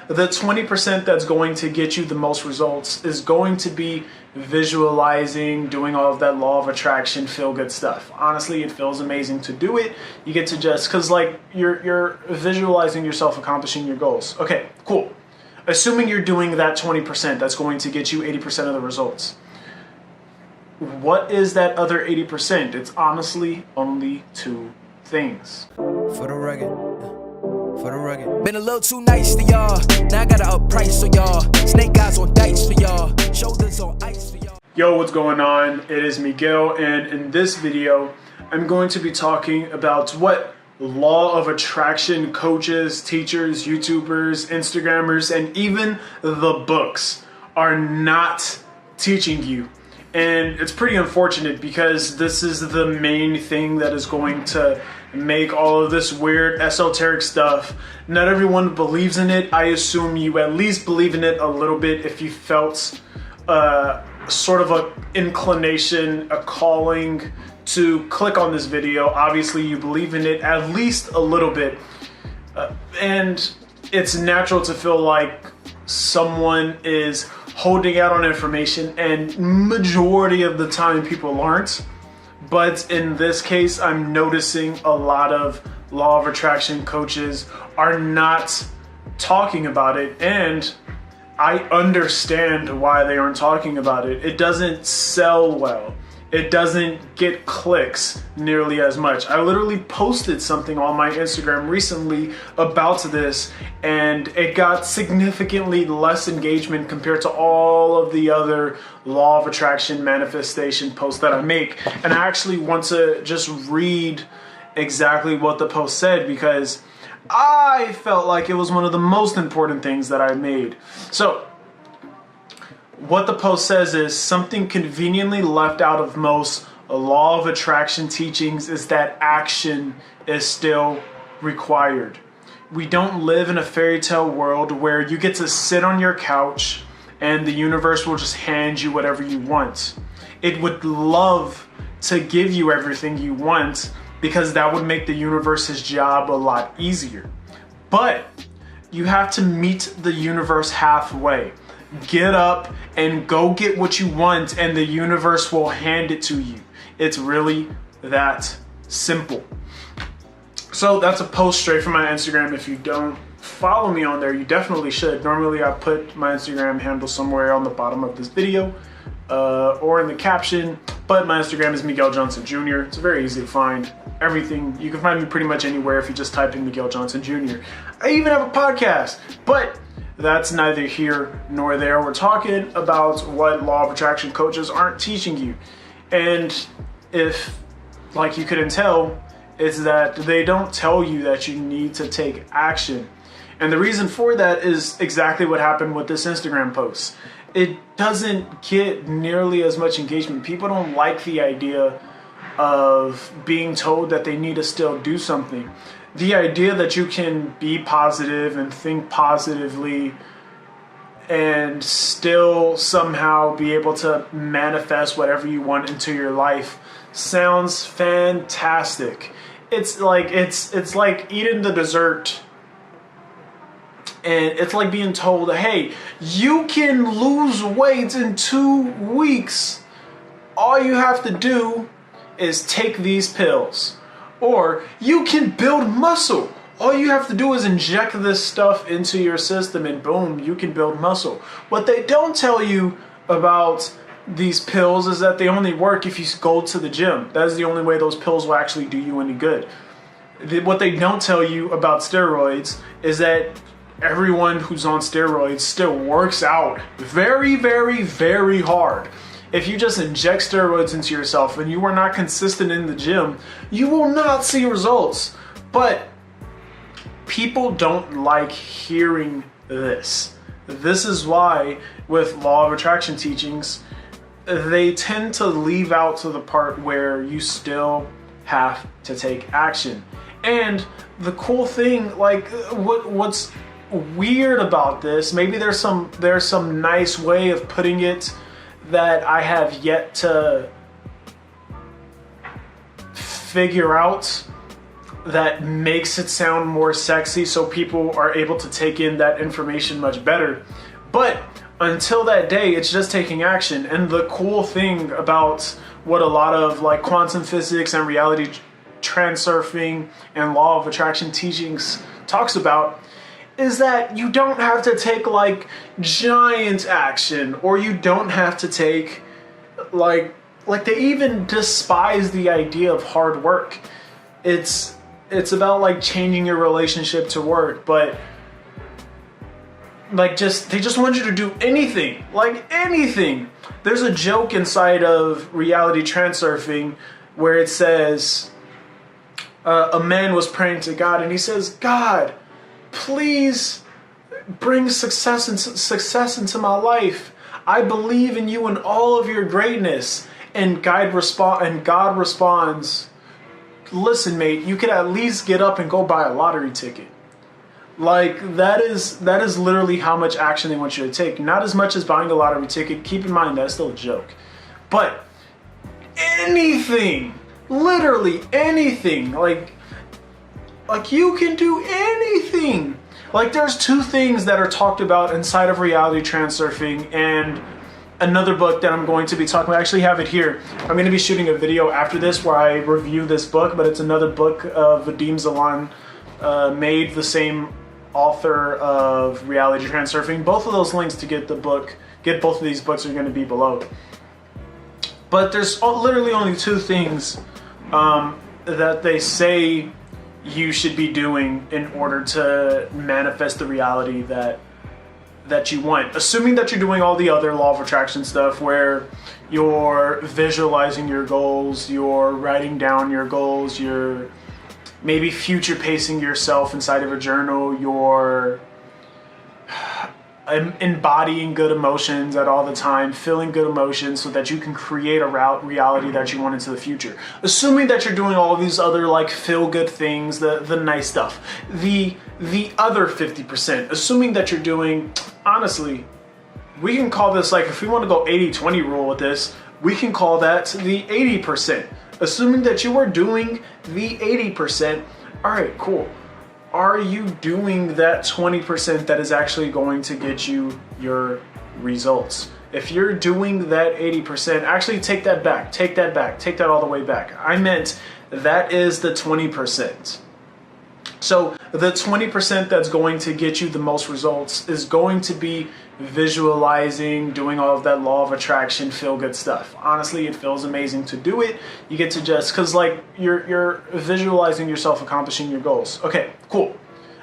the 20% that's going to get you the most results is going to be visualizing, doing all of that law of attraction, feel good stuff. Honestly, it feels amazing to do it. You get to just, cause like you're visualizing yourself accomplishing your goals. Okay, cool. Assuming you're doing that 20%, that's going to get you 80% of the results. What is that other 80%? It's honestly only two things. For the rugged. Been a little too nice to y'all. Now I gotta up price for y'all. Snake eyes on dice for y'all. Shoulders on ice for y'all. Yo, what's going on? It is Miguel, and in this video, I'm going to be talking about what law of attraction coaches, teachers, YouTubers, Instagrammers, and even the books are not teaching you. And it's pretty unfortunate because this is the main thing that is going to make all of this weird esoteric stuff. Not everyone believes in it. I assume you at least believe in it a little bit if you felt sort of an inclination, a calling to click on this video. Obviously you believe in it at least a little bit. And it's natural to feel like someone is holding out on information, and majority of the time people aren't. But in this case, I'm noticing a lot of law of attraction coaches are not talking about it, and I understand why they aren't talking about it. It doesn't sell well. It doesn't get clicks nearly as much. I literally posted something on my Instagram recently about this, and it got significantly less engagement compared to all of the other law of attraction manifestation posts that I make. And I actually want to just read exactly what the post said because I felt like it was one of the most important things that I made. So, what the post says is, something conveniently left out of most law of attraction teachings is that action is still required. We don't live in a fairy tale world where you get to sit on your couch and the universe will just hand you whatever you want. It would love to give you everything you want because that would make the universe's job a lot easier. But you have to meet the universe halfway. Get up and go get what you want, and the universe will hand it to you. It's really that simple. So that's a post straight from my Instagram. If you don't follow me on there, you definitely should. Normally I put my Instagram handle somewhere on the bottom of this video or in the caption, but my Instagram is Miguel Johnson Jr. It's very easy to find. Everything, you can find me pretty much anywhere if you just type in Miguel Johnson Jr. I even have a podcast, but that's neither here nor there. We're talking about what law of attraction coaches aren't teaching you. And if, like you couldn't tell, it's that they don't tell you that you need to take action. And the reason for that is exactly what happened with this Instagram post. It doesn't get nearly as much engagement. People don't like the idea of being told that they need to still do something. The idea that you can be positive and think positively and still somehow be able to manifest whatever you want into your life sounds fantastic. It's like eating the dessert, and it's like being told, hey, you can lose weight in 2 weeks. All you have to do is take these pills. Or you can build muscle. All you have to do is inject this stuff into your system and boom, you can build muscle. What they don't tell you about these pills is that they only work if you go to the gym. That is the only way those pills will actually do you any good. What they don't tell you about steroids is that everyone who's on steroids still works out very, very, very hard. If you just inject steroids into yourself and you are not consistent in the gym, you will not see results. But people don't like hearing this. This is why with law of attraction teachings, they tend to leave out to the part where you still have to take action. And the cool thing, like what's weird about this, maybe there's some nice way of putting it that I have yet to figure out. that makes it sound more sexy so people are able to take in that information much better. But until that day, it's just taking action. And the cool thing about what a lot of like quantum physics and reality transurfing and law of attraction teachings talks about is that you don't have to take like giant action, or you don't have to take like they even despise the idea of hard work. It's about like changing your relationship to work, but like they just want you to do anything, like anything. There's a joke inside of reality transurfing where it says a man was praying to God and he says, "God, please bring success into my life. I believe in you and all of your greatness." And God responds, "Listen, mate, you could at least get up and go buy a lottery ticket." Like that is literally how much action they want you to take. Not as much as buying a lottery ticket. Keep in mind that's still a joke. But anything, literally anything, like you can do anything. Like there's two things that are talked about inside of reality transurfing, and another book that I'm going to be talking about. I actually have it here. I'm going to be shooting a video after this where I review this book, but it's another book of Vadim Zalan, made the same author of reality transurfing. Both of those links to get both of these books are going to be below. But there's literally only two things that they say you should be doing in order to manifest the reality that you want. Assuming that you're doing all the other law of attraction stuff where you're visualizing your goals, you're writing down your goals, you're maybe future pacing yourself inside of a journal, you're embodying good emotions at all the time, feeling good emotions so that you can create a reality that you want into the future. Assuming that you're doing all of these other like feel good things, the nice stuff. The other 50%, assuming that you're doing, honestly, we can call this, like, if we want to go 80-20 rule with this, we can call that the 80%. Assuming that you are doing the 80%, all right, cool. Are you doing that 20% that is actually going to get you your results? If you're doing that 80%, actually take that back, take that all the way back. I meant that is the 20%. So the 20% that's going to get you the most results is going to be visualizing, doing all of that law of attraction, feel good stuff. Honestly, it feels amazing to do it. You get to just, cause like you're visualizing yourself accomplishing your goals. Okay, cool.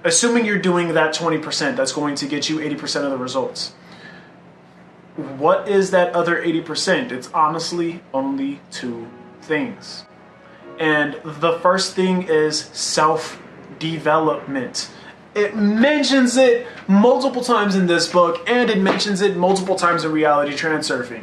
Assuming you're doing that 20% that's going to get you 80% of the results. What is that other 80%? It's honestly only two things. And the first thing is self-development. It mentions it multiple times in this book, and it mentions it multiple times in reality transurfing.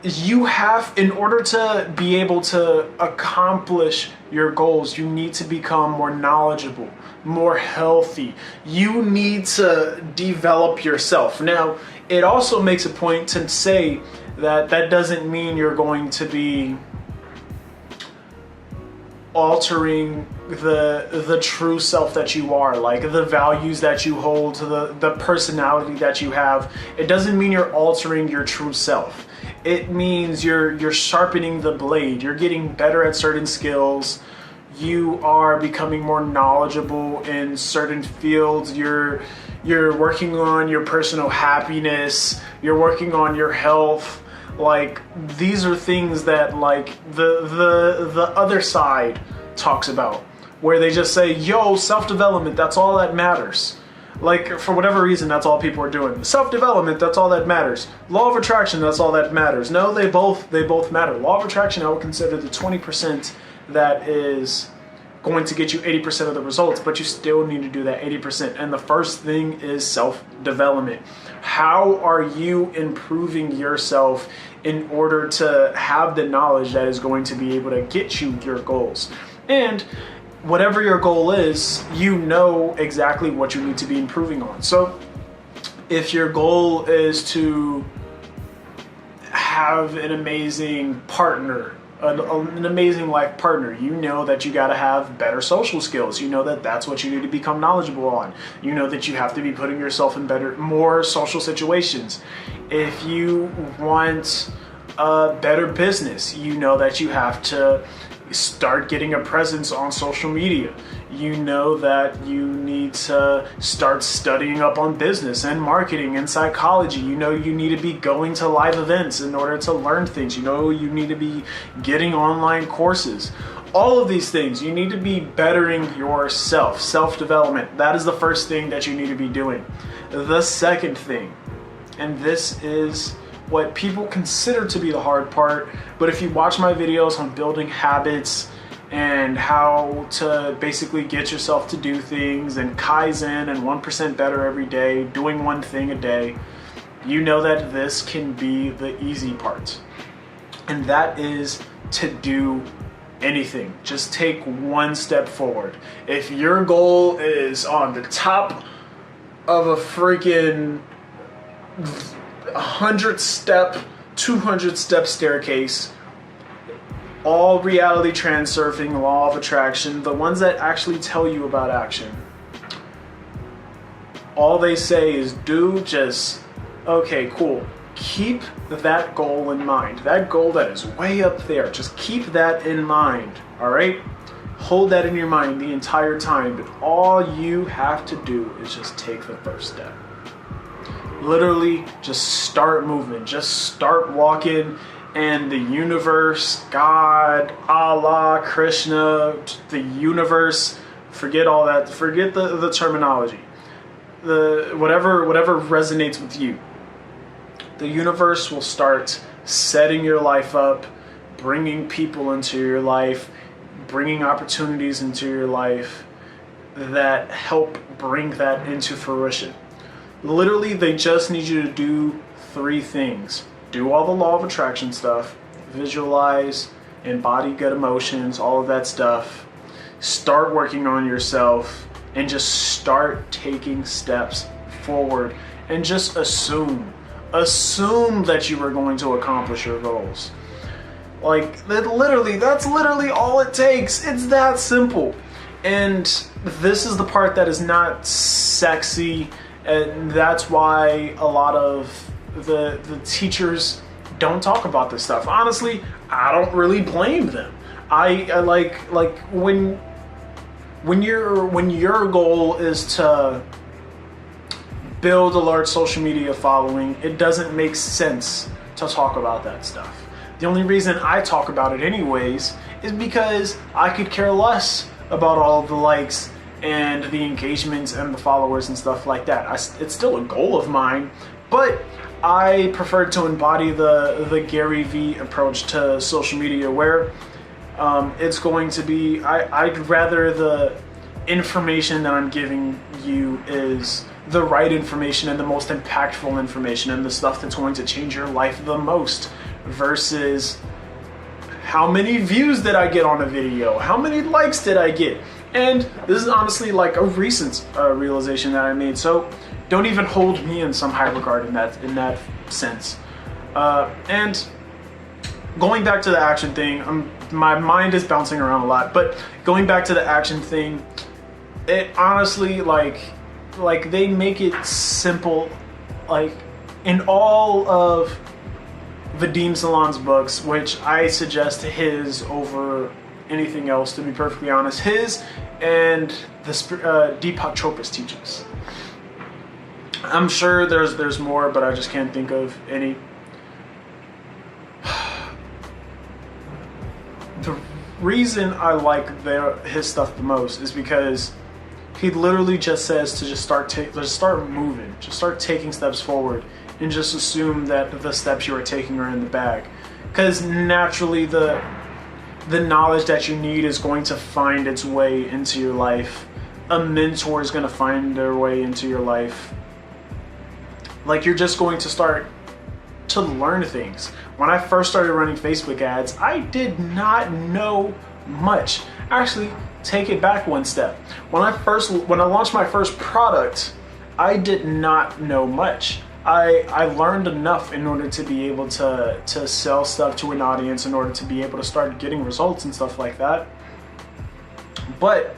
You have, in order to be able to accomplish your goals, you need to become more knowledgeable, more healthy. You need to develop yourself. Now, it also makes a point to say that that doesn't mean you're going to be altering the true self that you are, like the values that you hold, the personality that you have. It doesn't mean you're altering your true self. It means you're sharpening the blade. You're getting better at certain skills. You are becoming more knowledgeable in certain fields. You're working on your personal happiness. You're working on your health. Like, these are things that like the other side talks about, where they just say, yo, self-development, that's all that matters. Like, for whatever reason, that's all people are doing. Self-development, that's all that matters. Law of attraction, that's all that matters. No, they both matter. Law of attraction, I would consider the 20% that is going to get you 80% of the results, but you still need to do that 80%. And the first thing is self-development. How are you improving yourself in order to have the knowledge that is going to be able to get you your goals? And whatever your goal is, you know exactly what you need to be improving on. So if your goal is to have an amazing partner, an amazing life partner. You know that you got to have better social skills. You know that that's what you need to become knowledgeable on. You know that you have to be putting yourself in more social situations. If you want a better business, you know that you have to start getting a presence on social media. You know that you need to start studying up on business and marketing and psychology. You know you need to be going to live events in order to learn things. You know you need to be getting online courses. All of these things, you need to be bettering yourself, self-development. That is the first thing that you need to be doing. The second thing, and this is what people consider to be the hard part, but if you watch my videos on building habits and how to basically get yourself to do things and Kaizen and 1% better every day, doing one thing a day, you know that this can be the easy part. And that is to do anything. Just take one step forward. If your goal is on the top of a freaking 100-step, 200-step staircase, all reality transurfing, law of attraction, the ones that actually tell you about action, all they say is okay, cool. Keep that goal in mind. That goal that is way up there, just keep that in mind, all right? Hold that in your mind the entire time, but all you have to do is just take the first step. Literally, just start moving, just start walking, and the universe, God, Allah, Krishna, the universe, forget all that, forget the terminology, whatever resonates with you. The universe will start setting your life up, bringing people into your life, bringing opportunities into your life that help bring that into fruition. Literally, they just need you to do 3 things. Do all the law of attraction stuff, visualize, embody good emotions, all of that stuff. Start working on yourself and just start taking steps forward and just assume that you are going to accomplish your goals. Like, that's literally all it takes. It's that simple. And this is the part that is not sexy, and that's why a lot of the teachers don't talk about this stuff. Honestly, I don't really blame them. I like when your goal is to build a large social media following, it doesn't make sense to talk about that stuff. The only reason I talk about it anyways is because I could care less about all of the likes and the engagements and the followers and stuff like that. It's still a goal of mine, but I prefer to embody the Gary Vee approach to social media, where it's going to be, I'd rather the information that I'm giving you is the right information and the most impactful information and the stuff that's going to change your life the most, versus how many views did I get on a video, how many likes did I get. And this is honestly like a recent realization that I made, so don't even hold me in some high regard in that sense. And going back to the action thing, my mind is bouncing around a lot, but going back to the action thing, it honestly, like they make it simple. Like, in all of Vadim Salon's books, which I suggest his over anything else, to be perfectly honest, his and the Deepak Chopra's teachings. I'm sure there's more, but I just can't think of any. The reason I like his stuff the most is because he literally just says to just start moving, just start taking steps forward, and just assume that the steps you are taking are in the bag. Because naturally the knowledge that you need is going to find its way into your life. A mentor is going to find their way into your life. Like, you're just going to start to learn things. When I first started running Facebook ads, I did not know much. Actually, take it back one step. When I launched my first product, I did not know much. I learned enough in order to be able to sell stuff to an audience, in order to be able to start getting results and stuff like that. But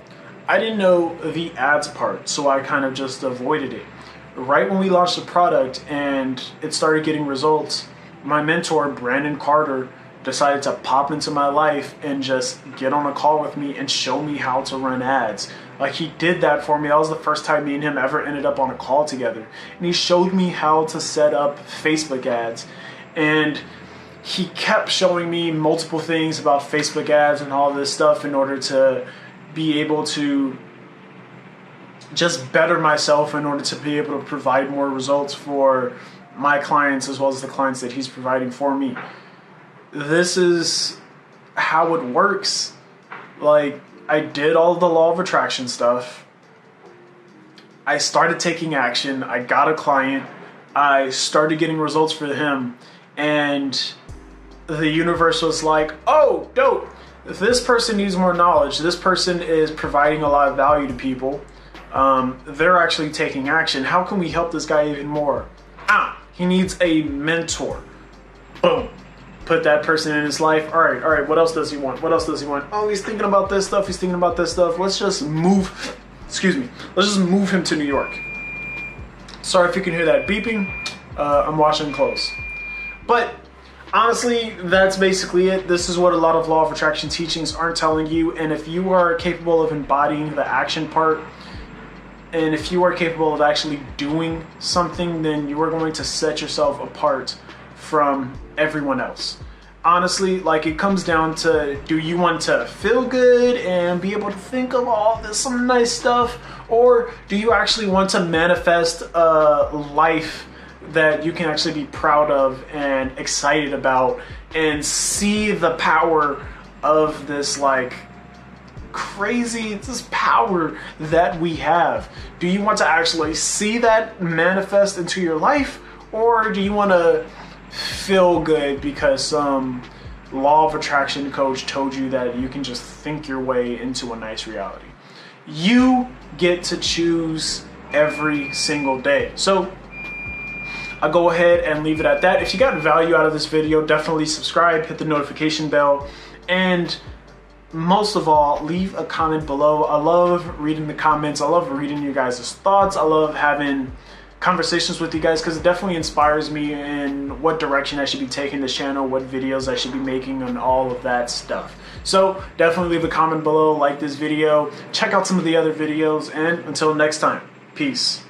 I didn't know the ads part, so I kind of just avoided it. Right when we launched the product and it started getting results, my mentor, Brandon Carter, decided to pop into my life and just get on a call with me and show me how to run ads. Like, he did that for me. That was the first time me and him ever ended up on a call together. And he showed me how to set up Facebook ads. And he kept showing me multiple things about Facebook ads and all this stuff in order to be able to just better myself, in order to be able to provide more results for my clients as well as the clients that he's providing for me. This is how it works. Like, I did all the law of attraction stuff. I started taking action. I got a client. I started getting results for him. And the universe was like, oh, dope. If this person needs more knowledge, this person is providing a lot of value to people. They're actually taking action. How can we help this guy even more? He needs a mentor. Boom. Put that person in his life. All right, what else does he want? What else does he want? Oh, he's thinking about this stuff. He's thinking about this stuff. Let's just move, let's just move him to New York. Sorry if you can hear that beeping. I'm washing clothes. But honestly, that's basically it. This is what a lot of law of attraction teachings aren't telling you. And if you are capable of embodying the action part, and if you are capable of actually doing something, then you are going to set yourself apart from everyone else. Honestly, like, it comes down to, do you want to feel good and be able to think of all this some nice stuff, or do you actually want to manifest a life that you can actually be proud of and excited about, and see the power of this, like, crazy, this power that we have? Do you want to actually see that manifest into your life, or do you want to feel good because some law of attraction coach told you that you can just think your way into a nice reality? You get to choose every single day. So I'll go ahead and leave it at that. If you got value out of this video, definitely subscribe, hit the notification bell, and most of all, leave a comment below. I love reading the comments. I love reading you guys' thoughts. I love having conversations with you guys, because it definitely inspires me in what direction I should be taking this channel, what videos I should be making, and all of that stuff. So definitely leave a comment below, like this video, check out some of the other videos, and until next time, peace.